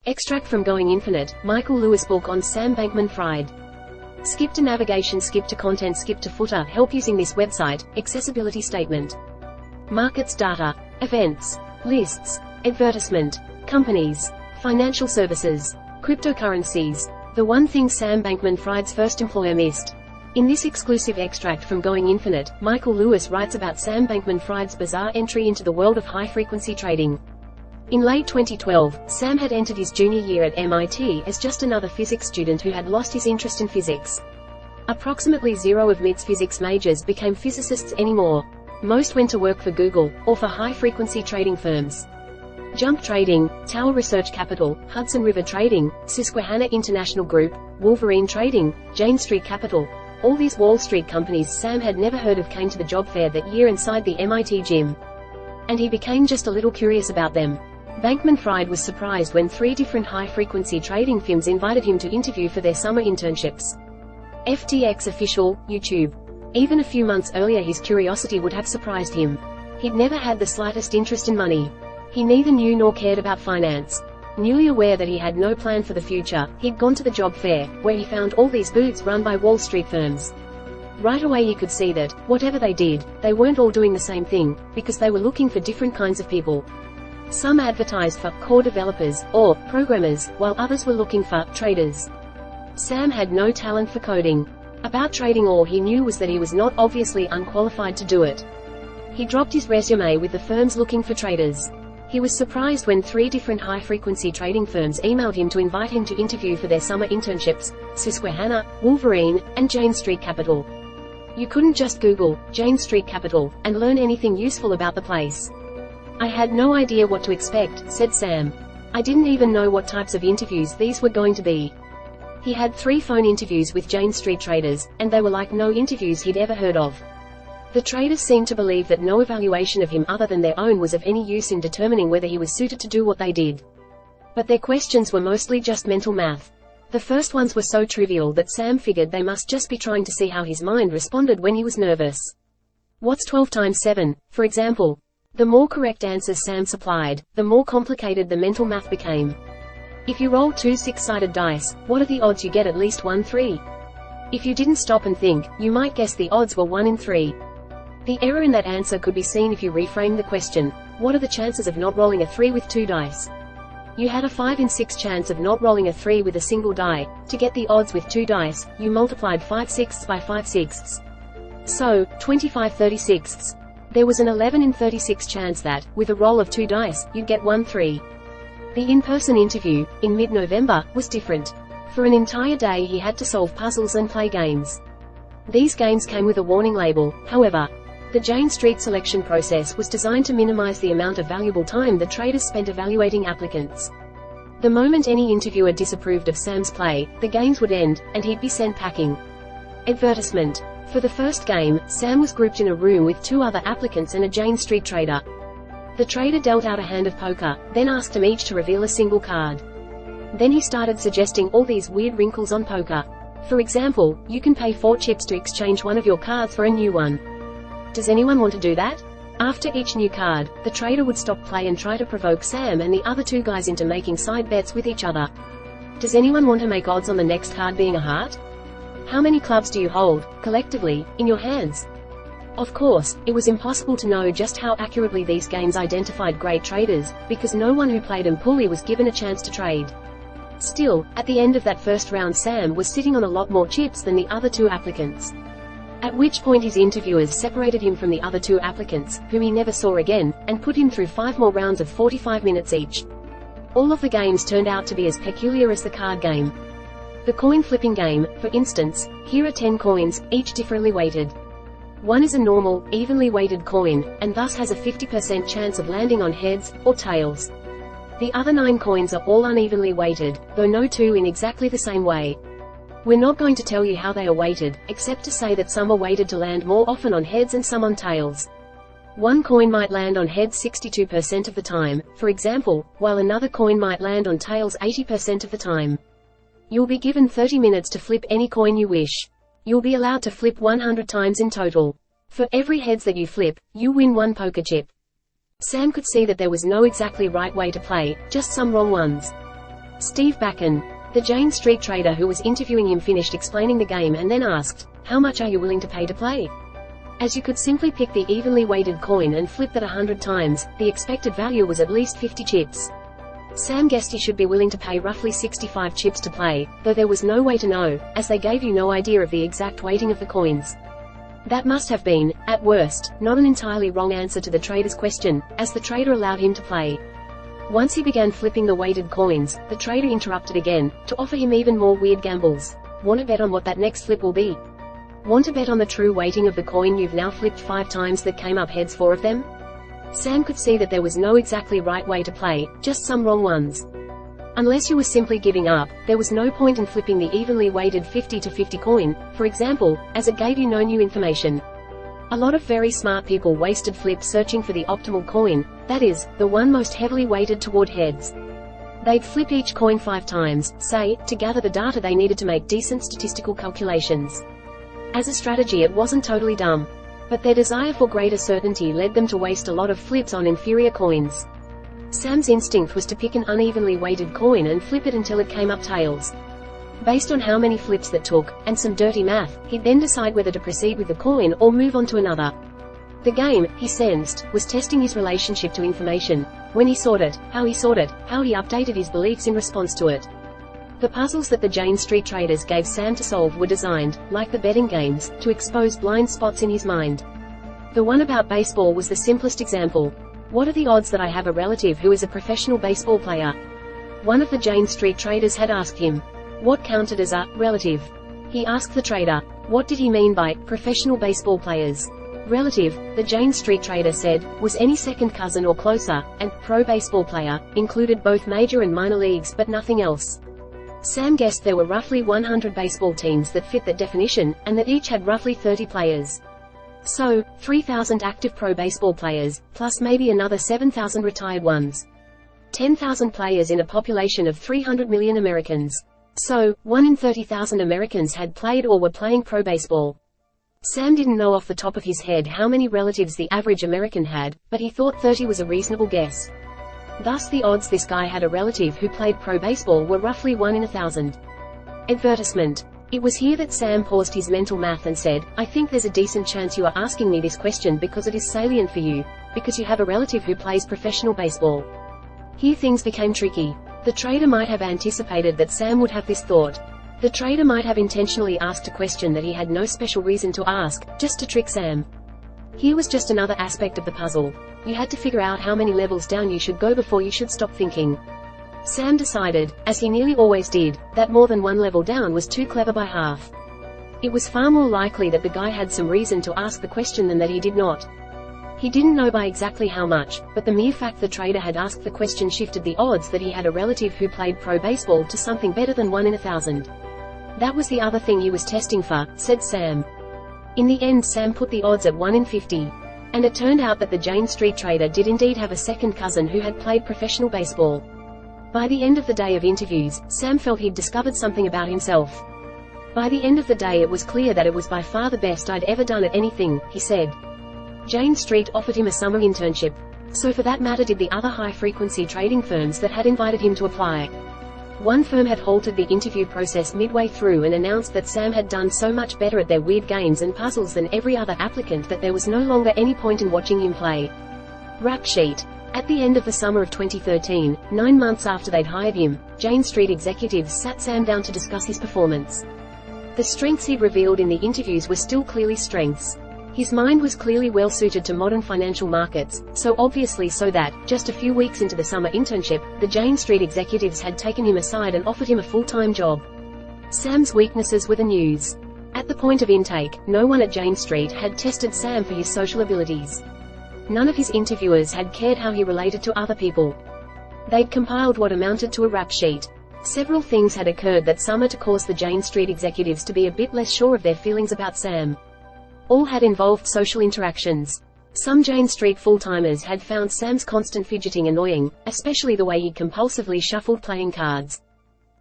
Extract from Going Infinite, Michael Lewis book on Sam Bankman-Fried. Skip to navigation, skip to content, skip to footer. Help using this website. Accessibility statement. Markets data. Events. Lists. Advertisement. Companies. Financial services. Cryptocurrencies. The one thing Sam Bankman-Fried's first employer missed. In this exclusive extract from Going Infinite, Michael Lewis writes about Sam Bankman-Fried's bizarre entry into the world of high-frequency trading. In late 2012, Sam had entered his junior year at MIT as just another physics student who had lost his interest in physics. Approximately zero of MIT's physics majors became physicists anymore. Most went to work for Google, or for high-frequency trading firms. Jump Trading, Tower Research Capital, Hudson River Trading, Susquehanna International Group, Wolverine Trading, Jane Street Capital. All these Wall Street companies Sam had never heard of came to the job fair that year inside the MIT gym. And he became just a little curious about them. Bankman-Fried was surprised when 3 different high-frequency trading firms invited him to interview for their summer internships. FTX official, YouTube. Even a few months earlier his curiosity would have surprised him. He'd never had the slightest interest in money. He neither knew nor cared about finance. Newly aware that he had no plan for the future, he'd gone to the job fair, where he found all these booths run by Wall Street firms. Right away he could see that, whatever they did, they weren't all doing the same thing, because they were looking for different kinds of people. Some advertised for core developers, or programmers, while others were looking for traders. Sam had no talent for coding. About trading, all he knew was that he was not obviously unqualified to do it. He dropped his resume with the firms looking for traders. He was surprised when 3 different high-frequency trading firms emailed him to invite him to interview for their summer internships: Susquehanna, Wolverine, and Jane Street Capital. You couldn't just Google Jane Street Capital and learn anything useful about the place. I had no idea what to expect, said Sam. I didn't even know what types of interviews these were going to be. He had 3 phone interviews with Jane Street traders, and they were like no interviews he'd ever heard of. The traders seemed to believe that no evaluation of him other than their own was of any use in determining whether he was suited to do what they did. But their questions were mostly just mental math. The first ones were so trivial that Sam figured they must just be trying to see how his mind responded when he was nervous. What's 12 times 7, for example? The more correct answers Sam supplied, the more complicated the mental math became. If you roll 2 6-sided dice, what are the odds you get at least 1 3? If you didn't stop and think, you might guess the odds were 1 in 3. The error in that answer could be seen if you reframed the question: what are the chances of not rolling a 3 with 2 dice? You had a 5 in 6 chance of not rolling a 3 with a single die. To get the odds with 2 dice, you multiplied 5/6 by 5/6. So, 25/36. There was an 11 in 36 chance that, with a roll of 2 dice, you'd get 1 3. The in-person interview, in mid-November, was different. For an entire day he had to solve puzzles and play games. These games came with a warning label, however. The Jane Street selection process was designed to minimize the amount of valuable time the traders spent evaluating applicants. The moment any interviewer disapproved of Sam's play, the games would end, and he'd be sent packing. Advertisement. For the first game, Sam was grouped in a room with 2 other applicants and a Jane Street trader. The trader dealt out a hand of poker, then asked them each to reveal a single card. Then he started suggesting all these weird wrinkles on poker. For example, you can pay 4 chips to exchange one of your cards for a new one. Does anyone want to do that? After each new card, the trader would stop play and try to provoke Sam and the other 2 guys into making side bets with each other. Does anyone want to make odds on the next card being a heart? How many clubs do you hold, collectively, in your hands? Of course, it was impossible to know just how accurately these games identified great traders, because no one who played them poorly was given a chance to trade. Still, at the end of that first round Sam was sitting on a lot more chips than the other 2 applicants. At which point his interviewers separated him from the other 2 applicants, whom he never saw again, and put him through 5 more rounds of 45 minutes each. All of the games turned out to be as peculiar as the card game. The coin flipping game, for instance, here are 10 coins, each differently weighted. One is a normal, evenly weighted coin, and thus has a 50% chance of landing on heads, or tails. The other 9 coins are all unevenly weighted, though no 2 in exactly the same way. We're not going to tell you how they are weighted, except to say that some are weighted to land more often on heads and some on tails. One coin might land on heads 62% of the time, for example, while another coin might land on tails 80% of the time. You'll be given 30 minutes to flip any coin you wish. You'll be allowed to flip 100 times in total. For every heads that you flip, you win 1 poker chip. Sam could see that there was no exactly right way to play, just some wrong ones. Steve Bakken, the Jane Street trader who was interviewing him, finished explaining the game and then asked, "How much are you willing to pay to play?" As you could simply pick the evenly weighted coin and flip that 100 times, the expected value was at least 50 chips. Sam guessed he should be willing to pay roughly 65 chips to play, though there was no way to know, as they gave you no idea of the exact weighting of the coins. That must have been, at worst, not an entirely wrong answer to the trader's question, as the trader allowed him to play. Once he began flipping the weighted coins, the trader interrupted again, to offer him even more weird gambles. "Want to bet on what that next flip will be? Want to bet on the true weighting of the coin you've now flipped 5 times that came up heads, 4 of them?" Sam could see that there was no exactly right way to play, just some wrong ones. Unless you were simply giving up, there was no point in flipping the evenly weighted 50 to 50 coin, for example, as it gave you no new information. A lot of very smart people wasted flips searching for the optimal coin, that is, the one most heavily weighted toward heads. They'd flip each coin 5 times, say, to gather the data they needed to make decent statistical calculations. As a strategy, it wasn't totally dumb. But their desire for greater certainty led them to waste a lot of flips on inferior coins. Sam's instinct was to pick an unevenly weighted coin and flip it until it came up tails. Based on how many flips that took, and some dirty math, he'd then decide whether to proceed with the coin or move on to another. The game, he sensed, was testing his relationship to information, when he sought it, how he updated his beliefs in response to it. The puzzles that the Jane Street traders gave Sam to solve were designed, like the betting games, to expose blind spots in his mind. The one about baseball was the simplest example. "What are the odds that I have a relative who is a professional baseball player?" One of the Jane Street traders had asked him, what counted as a relative. He asked the trader, what did he mean by professional baseball players? Relative, the Jane Street trader said, was any second cousin or closer, and pro baseball player included both major and minor leagues but nothing else. Sam guessed there were roughly 100 baseball teams that fit that definition, and that each had roughly 30 players. So, 3,000 active pro baseball players, plus maybe another 7,000 retired ones. 10,000 players in a population of 300 million Americans. So, 1 in 30,000 Americans had played or were playing pro baseball. Sam didn't know off the top of his head how many relatives the average American had, but he thought 30 was a reasonable guess. Thus the odds this guy had a relative who played pro baseball were roughly 1 in 1,000. Advertisement. It was here that Sam paused his mental math and said, "I think there's a decent chance you are asking me this question because it is salient for you, because you have a relative who plays professional baseball." Here things became tricky. The trader might have anticipated that Sam would have this thought. The trader might have intentionally asked a question that he had no special reason to ask, just to trick Sam. Here was just another aspect of the puzzle. You had to figure out how many levels down you should go before you should stop thinking. Sam decided, as he nearly always did, that more than one level down was too clever by half. It was far more likely that the guy had some reason to ask the question than that he did not. He didn't know by exactly how much, but the mere fact the trader had asked the question shifted the odds that he had a relative who played pro baseball to something better than 1 in 1,000. That was the other thing he was testing for, said Sam. In the end Sam put the odds at 1 in 50. And it turned out that the Jane Street trader did indeed have a second cousin who had played professional baseball. By the end of the day of interviews, Sam felt he'd discovered something about himself. By the end of the day it was clear that it was by far the best I'd ever done at anything, he said. Jane Street offered him a summer internship. So for that matter did the other high-frequency trading firms that had invited him to apply. One firm had halted the interview process midway through and announced that Sam had done so much better at their weird games and puzzles than every other applicant that there was no longer any point in watching him play. Rap sheet. At the end of the summer of 2013, 9 months after they'd hired him, Jane Street executives sat Sam down to discuss his performance. The strengths he'd revealed in the interviews were still clearly strengths. His mind was clearly well suited to modern financial markets, so obviously so that, just a few weeks into the summer internship, the Jane Street executives had taken him aside and offered him a full-time job. Sam's weaknesses were the news. At the point of intake, no one at Jane Street had tested Sam for his social abilities. None of his interviewers had cared how he related to other people. They'd compiled what amounted to a rap sheet. Several things had occurred that summer to cause the Jane Street executives to be a bit less sure of their feelings about Sam. All had involved social interactions. Some Jane Street full-timers had found Sam's constant fidgeting annoying, especially the way he compulsively shuffled playing cards.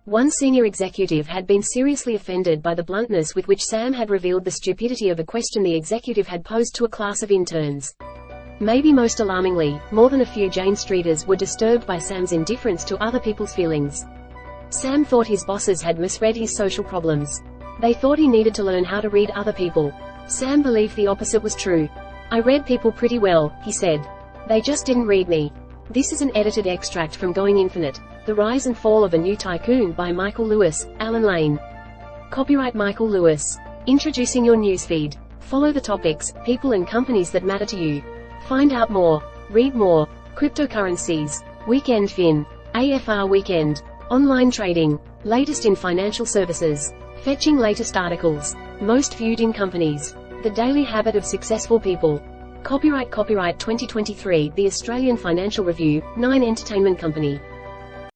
One senior executive had been seriously offended by the bluntness with which Sam had revealed the stupidity of a question the executive had posed to a class of interns. Maybe most alarmingly, more than a few Jane Streeters were disturbed by Sam's indifference to other people's feelings. Sam thought his bosses had misread his social problems. They thought he needed to learn how to read other people. Sam believed the opposite was true. I read people pretty well, he said. They just didn't read me. This is an edited extract from Going Infinite, The Rise and Fall of a New Tycoon by Michael Lewis, Alan Lane. Copyright Michael Lewis. Introducing your newsfeed. Follow the topics, people and companies that matter to you. Find out more. Read more. Cryptocurrencies. Weekend Fin. AFR Weekend. Online trading. Latest in financial services. Fetching latest articles. Most viewed in companies. The Daily Habit of Successful People. Copyright 2023, The Australian Financial Review, 9 Entertainment Company.